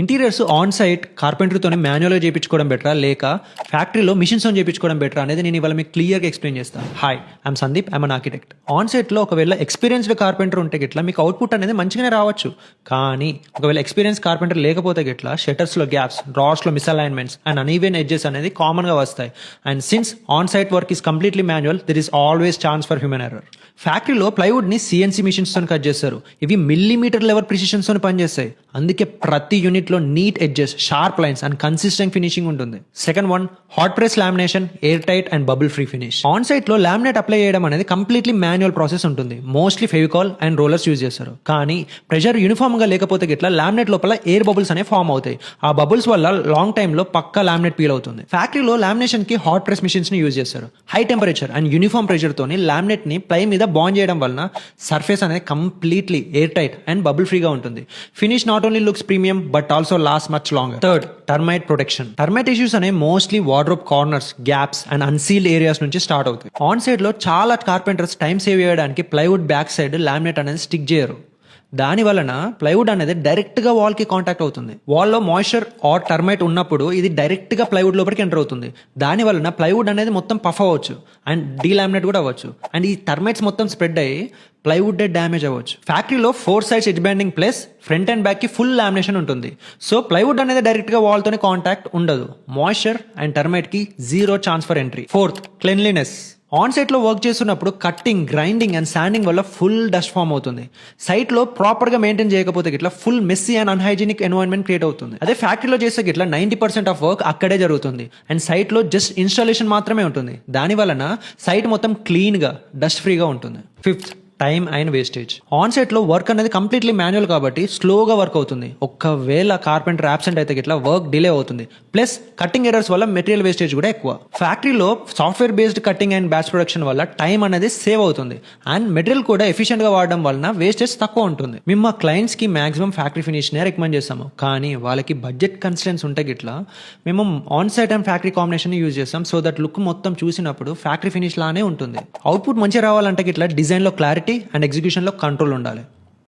Interiors on site కార్పెంటరీతోని మాన్యువల్గా చేయించుకోవడం బెటరా లేక ఫ్యాక్టరీలో మిషన్స్తో చేయించుకోవడం బెటరా అనేది నేను ఇవాళ మీకు క్లియర్గా ఎక్స్ప్లెయిన్ చేస్తాను. Hi, I'm Sandeep, I'm an architect. On సైట్లో ఒకవేళ ఎక్స్పీరియన్స్డ్ కార్పెంటర్ ఉంటే గిట్లా మీకు అవుట్పుట్ అనేది మంచిగానే రావచ్చు. కానీ ఒకవేళ ఎక్స్పీరియన్స్ కార్పెంటర్ లేకపోతే గిట్లా షట్టర్స్లో గ్యాప్స్, డ్రాస్లో మిస్అలైన్మెంట్స్ అండ్ అన్ఈవెన్ ఎడ్జెస్ అనేది కామన్గా వస్తాయి. And since on site work is completely manual, there is always chance for human error. ఫ్యాక్టరీలో ప్లైవుడ్ని సిఎన్సీ మిషన్స్తో కట్ చేస్తారు. ఇవి మిల్లీమీటర్ లెవెల్ ప్రిసిషన్స్తో పనిచేస్తాయి. అందుకే ప్రతి యూనిట్లో neat edges, sharp lines and consistent finishing ఉంటుంది. Second one, hot press lamination, air tight and bubble free finish. On site లో లామినేట్ అప్లై చేయడం అనేది కంప్లీట్లీ మాన్యువల్ ప్రాసెస్ ఉంటుంది. Mostly Fevicol and rollers use చేస్తారు. కానీ ప్రెషర్ యూనిఫామ్ గా లేకపోతే గిట్లా లామినేట్ లోపల ఎయిర్ బబుల్స్ అనేవి ఫామ్ అవుతాయి. ఆ బబుల్స్ వల్ల లాంగ్ టైమ్ లో పక్కా లామినేట్ పీల్ అవుతుంది. ఫ్యాక్టరీలో లామినేషన్ కి హాట్ ప్రెస్ మిషన్స్ ని యూజ్ చేస్తారు. High temperature and uniform pressure తోని లామినేట్ ని ప్లై మీద బాండ్ చేయడం వలన సర్ఫేస్ అనేది completely air tight and bubble ఫ్రీగా ఉంటుంది. Finish not only looks premium but also last much longer. Third, termite protection. Termite issues అనే mostly wardrobe corners, gaps and unsealed areas నుంచి start అవుతాయి. On side లో చాలా carpenters time save చేయడానికి plywood back side laminate అనేది stick చేయరు. దాని వలన ప్లైవుడ్ అనేది డైరెక్ట్ గా వాల్ కి కాంటాక్ట్ అవుతుంది. వాల్ లో మాయిశ్చర్ ఆర్ టర్మైట్ ఉన్నప్పుడు ఇది డైరెక్ట్ గా ప్లైవుడ్ లోపలికి ఎంటర్ అవుతుంది. దాని వలన ప్లైవుడ్ అనేది మొత్తం పఫ్ అవ్వచ్చు అండ్ డీలామినేట్ కూడా అవ్వచ్చు. అండ్ ఈ టర్మైట్స్ మొత్తం స్ప్రెడ్ అయ్యి ప్లైవుడ్ డ్యామేజ్ అవ్వచ్చు. ఫ్యాక్టరీలో 4 sides edge banding plus front and back కి ఫుల్ లామినేషన్ ఉంటుంది. సో ప్లైవుడ్ అనేది డైరెక్ట్ గా వాల్ తోనే కాంటాక్ట్ ఉండదు. మాయిశ్చర్ అండ్ టర్మైట్ కి zero chance for entry. Fourth, cleanliness. On site లో వర్క్ చేస్తున్నప్పుడు కట్టింగ్, గ్రైండింగ్ అండ్ శాండింగ్ వల్ల ఫుల్ డస్ట్ ఫామ్ అవుతుంది. సైట్ లో ప్రాపర్ గా మెయింటైన్ చేయకపోతే గిట్లా full messy and unhygienic environment create అవుతుంది. అదే ఫ్యాక్టరీలో చేస్తే గిట్లా 90% ఆఫ్ వర్క్ అక్కడే జరుగుతుంది అండ్ సైట్ లో జస్ట్ ఇన్స్టాలేషన్ మాత్రమే ఉంటుంది. దాని వలన సైట్ మొత్తం క్లీన్ గా, డస్ట్ ఫ్రీగా ఉంటుంది. Fifth, time and wastage. On site లో వర్క్ అనేది కంప్లీట్లీ మాన్యువల్ కాబట్టి స్లోగా వర్క్ అవుతుంది. ఒకవేళ కార్పెంటర్ అబ్సెంట్ అయితే గిట్లా వర్క్ డిలే అవుతుంది. ప్లస్ కట్టింగ్ ఎర్రర్స్ వల్ల మెటీరియల్ వేస్టేజ్ కూడా ఎక్కువ. ఫ్యాక్టరీలో software based cutting and batch production వల్ల టైం అనేది సేవ్ అవుతుంది అండ్ మెటీరియల్ కూడా ఎఫిషియెంట్ గా వాడడం వలన వేస్టేజ్ తక్కువ ఉంటుంది. మేము మా క్లయింట్స్ కి మాక్సిమం ఫ్యాక్టరీ ఫినిష్ నే రికమెండ్ చేస్తాము. కానీ వాళ్ళకి బడ్జెట్ కన్స్టెంట్స్ ఉంటే గిట్లా మేము on site and factory combination use చేస్తాం. సో దట్ లుక్ మొత్తం చూసినప్పుడు ఫ్యాక్టరీ ఫినిష్ లానే ఉంటుంది. అవుట్పుట్ మంచిగా రావాలంటే గిట్లా డిజైన్ లో క్లారిటీ అండ్ ఎగ్జిక్యూషన్ లో కంట్రోల్ ఉండాలి.